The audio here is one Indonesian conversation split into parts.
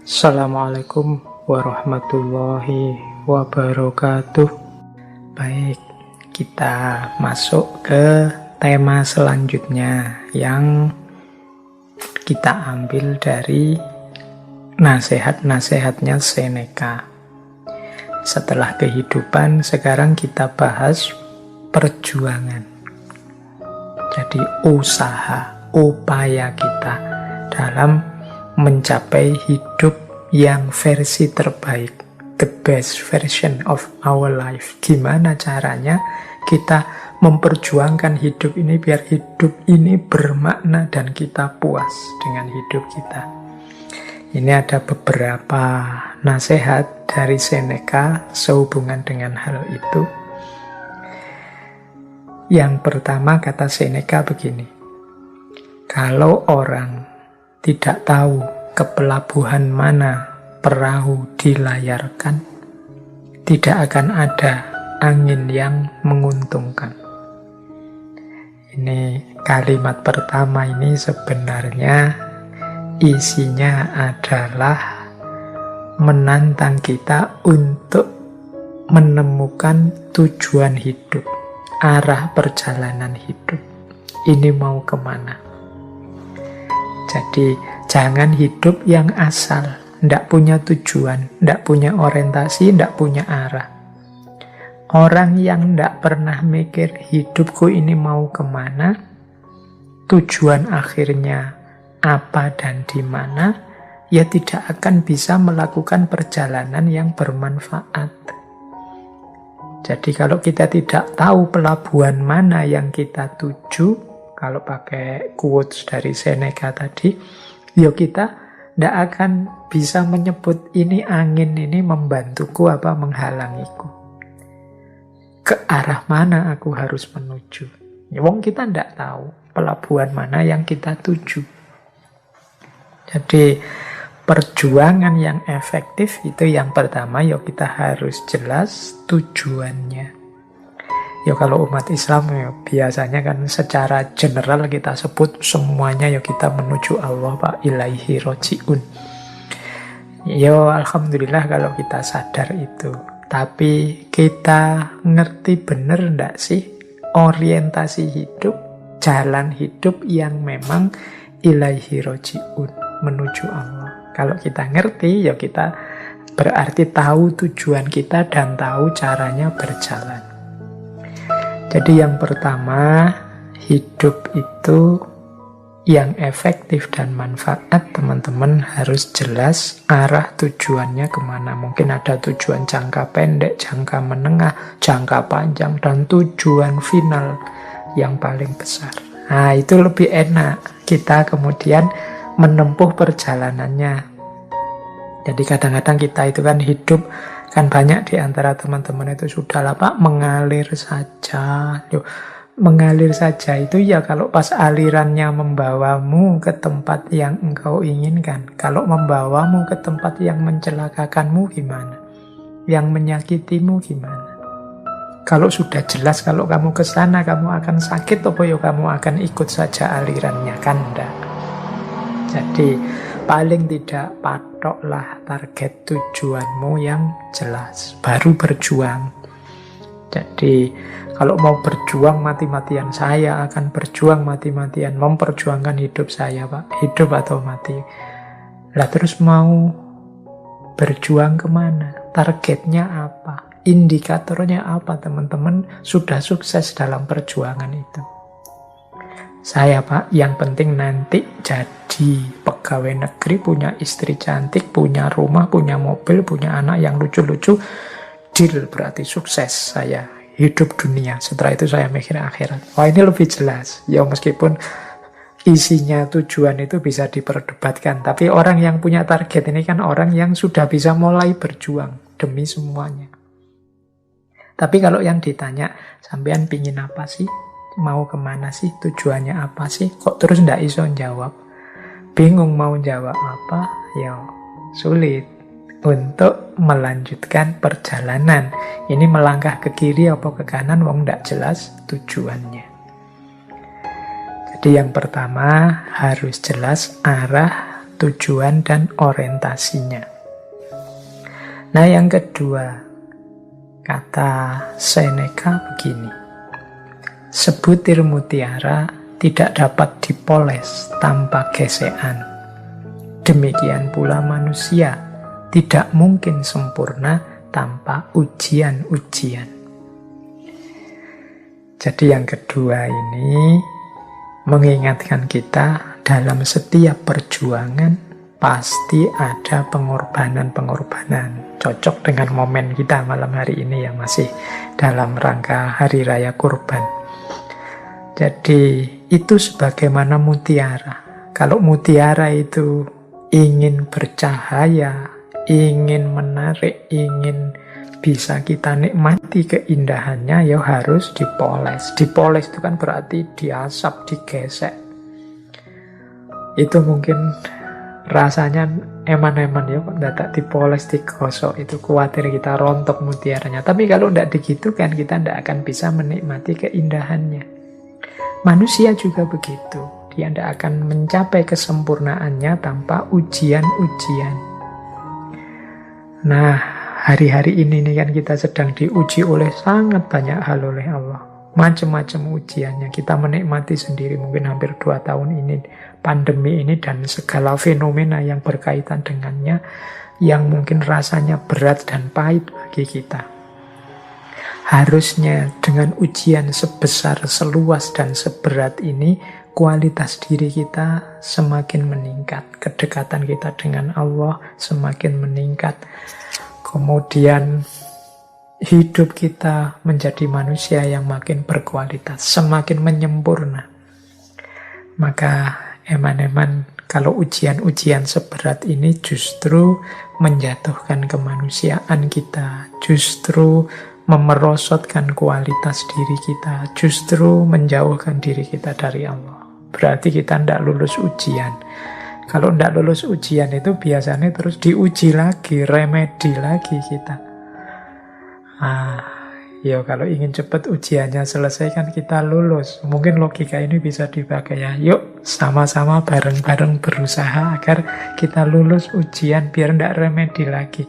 Assalamualaikum warahmatullahi wabarakatuh. Baik, kita masuk ke tema selanjutnya yang kita ambil dari nasihat-nasihatnya Seneca. Setelah kehidupan, sekarang kita bahas perjuangan. Jadi usaha, upaya kita dalam mencapai hidup yang versi terbaik, the best version of our life. Gimana caranya kita memperjuangkan hidup ini biar hidup ini bermakna dan kita puas dengan hidup kita. Ini ada beberapa nasihat dari Seneca sehubungan dengan hal itu. Yang pertama, kata Seneca begini: kalau orang tidak tahu ke pelabuhan mana perahu dilayarkan, tidak akan ada angin yang menguntungkan. Ini kalimat pertama ini sebenarnya isinya adalah menantang kita untuk menemukan tujuan hidup, arah perjalanan hidup. Ini mau kemana? Jadi jangan hidup yang asal, tidak punya tujuan, tidak punya orientasi, tidak punya arah. Orang yang tidak pernah mikir hidupku ini mau kemana, tujuan akhirnya apa dan di mana, ya tidak akan bisa melakukan perjalanan yang bermanfaat. Jadi kalau kita tidak tahu pelabuhan mana yang kita tuju, kalau pakai quotes dari Seneca tadi, ya kita tidak akan bisa menyebut ini angin ini membantuku apa menghalangiku. Ke arah mana aku harus menuju? Ya, wong kita tidak tahu pelabuhan mana yang kita tuju. Jadi perjuangan yang efektif itu yang pertama, ya kita harus jelas tujuannya. Ya kalau umat Islam ya biasanya kan secara general kita sebut semuanya ya kita menuju Allah, Pak, ilaihi roji'un. Ya alhamdulillah kalau kita sadar itu. Tapi kita ngerti bener enggak sih orientasi hidup, jalan hidup yang memang ilaihi roji'un, menuju Allah. Kalau kita ngerti ya kita berarti tahu tujuan kita dan tahu caranya berjalan. Jadi yang pertama, hidup itu yang efektif dan manfaat, teman-teman harus jelas arah tujuannya kemana. Mungkin ada tujuan jangka pendek, jangka menengah, jangka panjang, dan tujuan final yang paling besar. Nah itu lebih enak kita kemudian menempuh perjalanannya. Jadi kadang-kadang kita itu kan hidup, kan banyak di antara teman-teman itu sudahlah Pak, mengalir saja. Loh, mengalir saja itu ya kalau pas alirannya membawamu ke tempat yang engkau inginkan. Kalau membawamu ke tempat yang mencelakakanmu gimana? Yang menyakitimu gimana? Kalau sudah jelas kalau kamu ke sana kamu akan sakit, apa ya kamu akan ikut saja alirannya? Kan enggak. Jadi paling tidak patoklah target tujuanmu yang jelas, baru berjuang. Jadi kalau mau berjuang mati-matian, saya akan berjuang mati-matian memperjuangkan hidup saya, Pak, hidup atau mati. Lah terus mau berjuang kemana? Targetnya apa? Indikatornya apa, teman-teman sudah sukses dalam perjuangan itu? Saya, Pak, yang penting nanti jadi pegawai negeri, punya istri cantik, punya rumah, punya mobil, punya anak yang lucu-lucu. Deal, berarti sukses saya hidup dunia. Setelah itu saya mikir akhirat. Wah, ini lebih jelas. Ya meskipun isinya tujuan itu bisa diperdebatkan, tapi orang yang punya target ini kan orang yang sudah bisa mulai berjuang demi semuanya. Tapi kalau yang ditanya, sampean pingin apa sih? Mau kemana sih? Tujuannya apa sih? Kok terus ndak iso jawab? Bingung mau jawab apa? Ya sulit untuk melanjutkan perjalanan. Ini melangkah ke kiri apa ke kanan, wong ndak jelas tujuannya. Jadi yang pertama harus jelas arah tujuan dan orientasinya. Nah, yang kedua, kata Seneca begini, sebutir mutiara tidak dapat dipoles tanpa gesekan. Demikian pula manusia tidak mungkin sempurna tanpa ujian-ujian. Jadi yang kedua ini mengingatkan kita dalam setiap perjuangan pasti ada pengorbanan-pengorbanan. Cocok dengan momen kita malam hari ini yang masih dalam rangka Hari Raya Kurban. Jadi itu sebagaimana mutiara. Kalau mutiara itu ingin bercahaya, ingin menarik, ingin bisa kita nikmati keindahannya, ya harus dipoles. Dipoles itu kan berarti diasap, digesek. Itu mungkin rasanya eman-eman ya, kok tidak dipoles, digosok, itu khawatir kita rontok mutiaranya. Tapi kalau tidak digitukan, kita tidak akan bisa menikmati keindahannya. Manusia juga begitu, dia tidak akan mencapai kesempurnaannya tanpa ujian-ujian. Nah, hari-hari ini kan kita sedang diuji oleh sangat banyak hal oleh Allah. Macam-macam ujiannya, kita menikmati sendiri mungkin hampir 2 tahun ini, pandemi ini dan segala fenomena yang berkaitan dengannya, yang mungkin rasanya berat dan pahit bagi kita. Harusnya dengan ujian sebesar, seluas dan seberat ini, kualitas diri kita semakin meningkat, kedekatan kita dengan Allah semakin meningkat, kemudian hidup kita menjadi manusia yang makin berkualitas, semakin menyempurna. Maka eman-eman kalau ujian-ujian seberat ini justru menjatuhkan kemanusiaan kita, justru memerosotkan kualitas diri kita, justru menjauhkan diri kita dari Allah. Berarti kita tidak lulus ujian. Kalau tidak lulus ujian itu biasanya terus diuji lagi, remedi lagi kita. Ya kalau ingin cepat ujiannya selesai kan kita lulus. Mungkin logika ini bisa dipakai ya. Yuk sama-sama bareng-bareng berusaha agar kita lulus ujian biar tidak remedi lagi.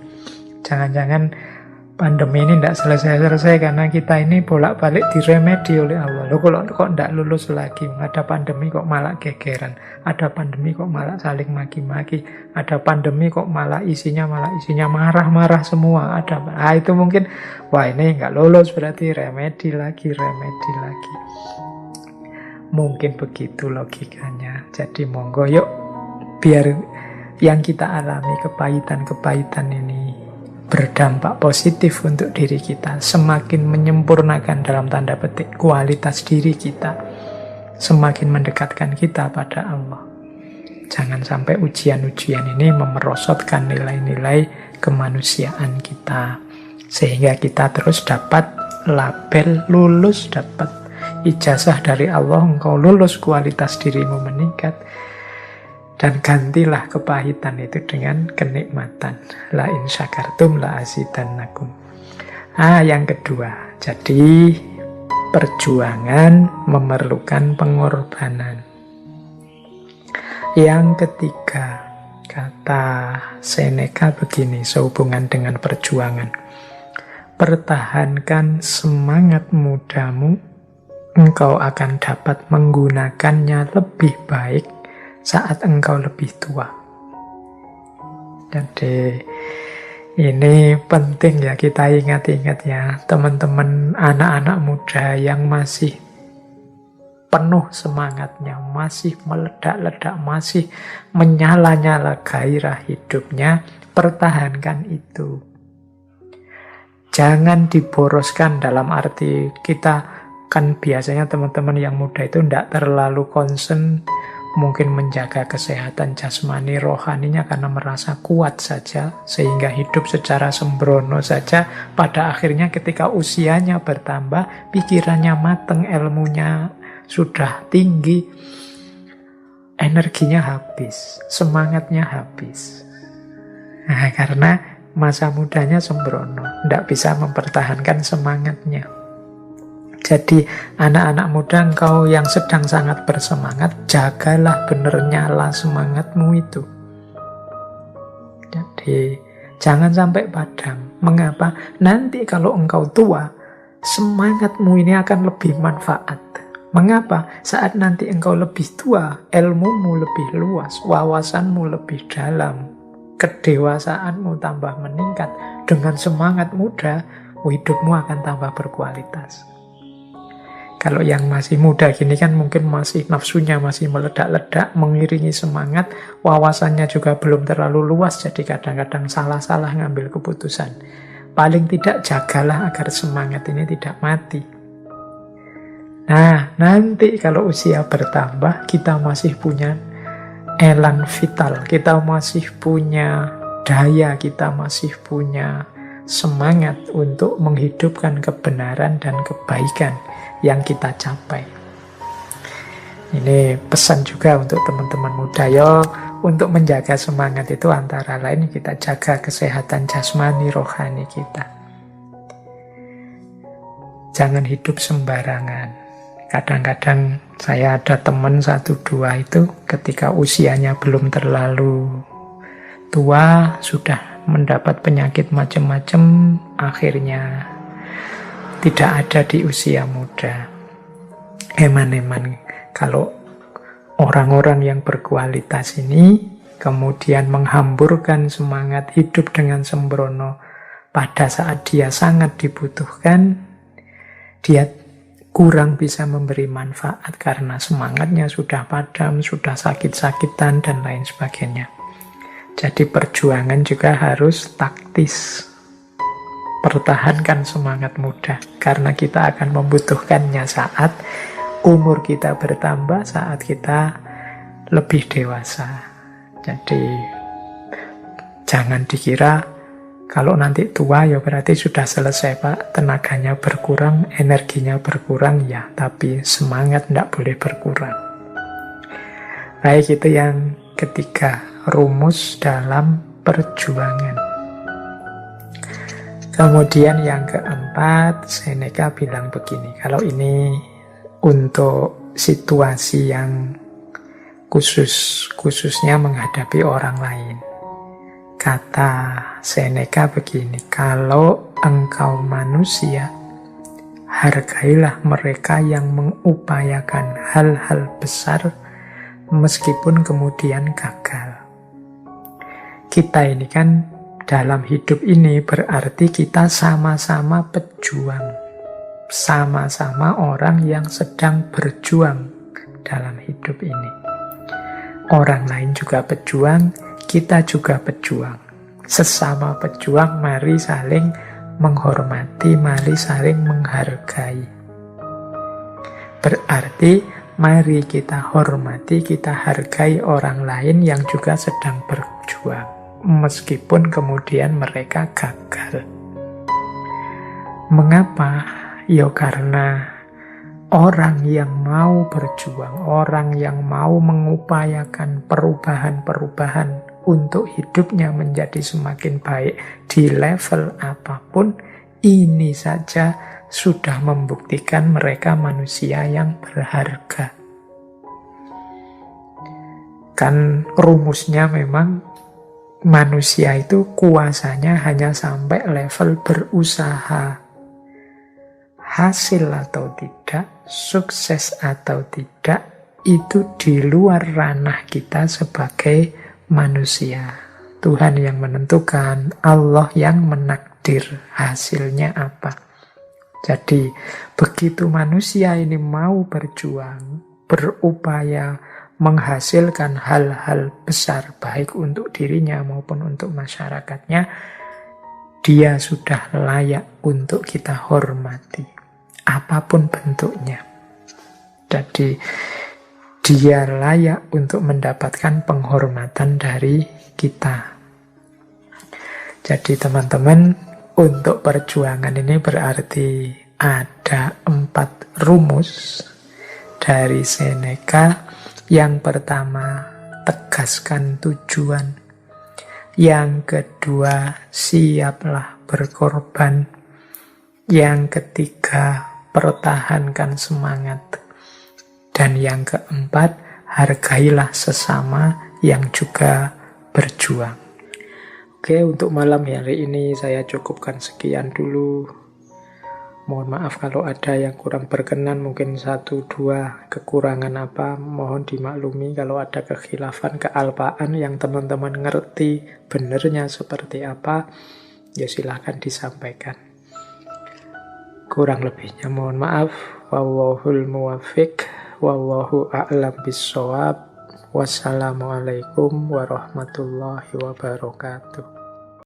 Jangan-jangan pandemi ini tidak selesai-selesai karena kita ini bolak-balik diremedi oleh Allah. Loh kok tidak lulus lagi? Ada pandemi kok malah gegeran. Ada pandemi kok malah saling maki-maki. Ada pandemi kok malah isinya marah-marah semua. Itu mungkin, wah ini nggak lulus berarti remedi lagi. Mungkin begitu logikanya. Jadi monggo yuk, biar yang kita alami kepahitan-kepahitan ini berdampak positif untuk diri kita, semakin menyempurnakan dalam tanda petik kualitas diri kita, semakin mendekatkan kita pada Allah. Jangan sampai ujian-ujian ini memerosotkan nilai-nilai kemanusiaan kita, sehingga kita terus dapat label lulus, dapat ijazah dari Allah, engkau lulus, kualitas dirimu meningkat. Dan gantilah kepahitan itu dengan kenikmatan. La in syakartum la azidannakum. Yang kedua. Jadi perjuangan memerlukan pengorbanan. Yang ketiga, kata Seneca begini sehubungan dengan perjuangan. Pertahankan semangat mudamu, engkau akan dapat menggunakannya lebih baik saat engkau lebih tua. Jadi ini penting ya kita ingat-ingat ya teman-teman anak-anak muda yang masih penuh semangatnya, masih meledak-ledak, masih menyala-nyala gairah hidupnya, pertahankan itu. Jangan diboroskan dalam arti kita kan biasanya teman-teman yang muda itu tidak terlalu concern mungkin menjaga kesehatan jasmani rohaninya karena merasa kuat saja, sehingga hidup secara sembrono saja. Pada akhirnya ketika usianya bertambah, pikirannya mateng, ilmunya sudah tinggi, energinya habis, semangatnya habis. Nah, karena masa mudanya sembrono, tidak bisa mempertahankan semangatnya. Jadi anak-anak muda engkau yang sedang sangat bersemangat, jagalah benar nyala semangatmu itu. Jangan sampai padam. Mengapa? Nanti kalau engkau tua, semangatmu ini akan lebih manfaat. Mengapa? Saat nanti engkau lebih tua, ilmumu lebih luas, wawasanmu lebih dalam, kedewasaanmu tambah meningkat. Dengan semangat muda, hidupmu akan tambah berkualitas. Kalau yang masih muda gini kan mungkin masih nafsunya masih meledak-ledak, mengiringi semangat, wawasannya juga belum terlalu luas, jadi kadang-kadang salah-salah ngambil keputusan. Paling tidak jagalah agar semangat ini tidak mati. Nah, nanti kalau usia bertambah, kita masih punya elan vital, kita masih punya daya, kita masih punya semangat untuk menghidupkan kebenaran dan kebaikan yang kita capai. Ini pesan juga untuk teman-teman muda, untuk menjaga semangat itu antara lain kita jaga kesehatan jasmani rohani kita. Jangan hidup sembarangan. Kadang-kadang saya ada teman 1-2 itu ketika usianya belum terlalu tua, sudah mendapat penyakit macam-macam, akhirnya tidak ada di usia muda. Eman-eman kalau orang-orang yang berkualitas ini kemudian menghamburkan semangat hidup dengan sembrono pada saat dia sangat dibutuhkan, dia kurang bisa memberi manfaat karena semangatnya sudah padam, sudah sakit-sakitan, dan lain sebagainya. Jadi perjuangan juga harus taktis. Pertahankan semangat muda, karena kita akan membutuhkannya saat umur kita bertambah, saat kita lebih dewasa. Jadi jangan dikira kalau nanti tua ya berarti sudah selesai Pak, tenaganya berkurang, energinya berkurang, ya, tapi semangat tidak boleh berkurang. Baik, itu yang ketiga, rumus dalam perjuangan. Kemudian yang keempat, Seneca bilang begini, kalau ini untuk situasi yang khususnya menghadapi orang lain. Kata Seneca begini, kalau engkau manusia, hargailah mereka yang mengupayakan hal-hal besar meskipun kemudian gagal. Kita ini kan dalam hidup ini berarti kita sama-sama pejuang, sama-sama orang yang sedang berjuang dalam hidup ini. Orang lain juga pejuang, kita juga pejuang. Sesama pejuang, mari saling menghormati, mari saling menghargai. Berarti mari kita hormati, kita hargai orang lain yang juga sedang berjuang, meskipun kemudian mereka gagal. Mengapa? Ya karena orang yang mau berjuang, orang yang mau mengupayakan perubahan-perubahan untuk hidupnya menjadi semakin baik di level apapun, ini saja sudah membuktikan mereka manusia yang berharga. Kan rumusnya memang manusia itu kuasanya hanya sampai level berusaha. Hasil atau tidak, sukses atau tidak, itu di luar ranah kita sebagai manusia. Tuhan yang menentukan, Allah yang menakdir hasilnya apa. Jadi begitu manusia ini mau berjuang, berupaya menghasilkan hal-hal besar baik untuk dirinya maupun untuk masyarakatnya, dia sudah layak untuk kita hormati, apapun bentuknya. Jadi dia layak untuk mendapatkan penghormatan dari kita. Jadi teman-teman, untuk perjuangan ini berarti ada 4 rumus dari Seneca. Yang pertama, tegaskan tujuan. Yang kedua, siaplah berkorban. Yang ketiga, pertahankan semangat. Dan yang keempat, hargailah sesama yang juga berjuang. Oke, untuk malam hari ini saya cukupkan sekian dulu. Mohon maaf kalau ada yang kurang berkenan, mungkin satu dua kekurangan apa, mohon dimaklumi. Kalau ada kekhilafan, kealpaan yang teman-teman ngerti benernya seperti apa, ya silahkan disampaikan. Kurang lebihnya mohon maaf. Wallahul muwaffiq, wallahu a'lam bissawab. Wassalamualaikum warahmatullahi wabarakatuh.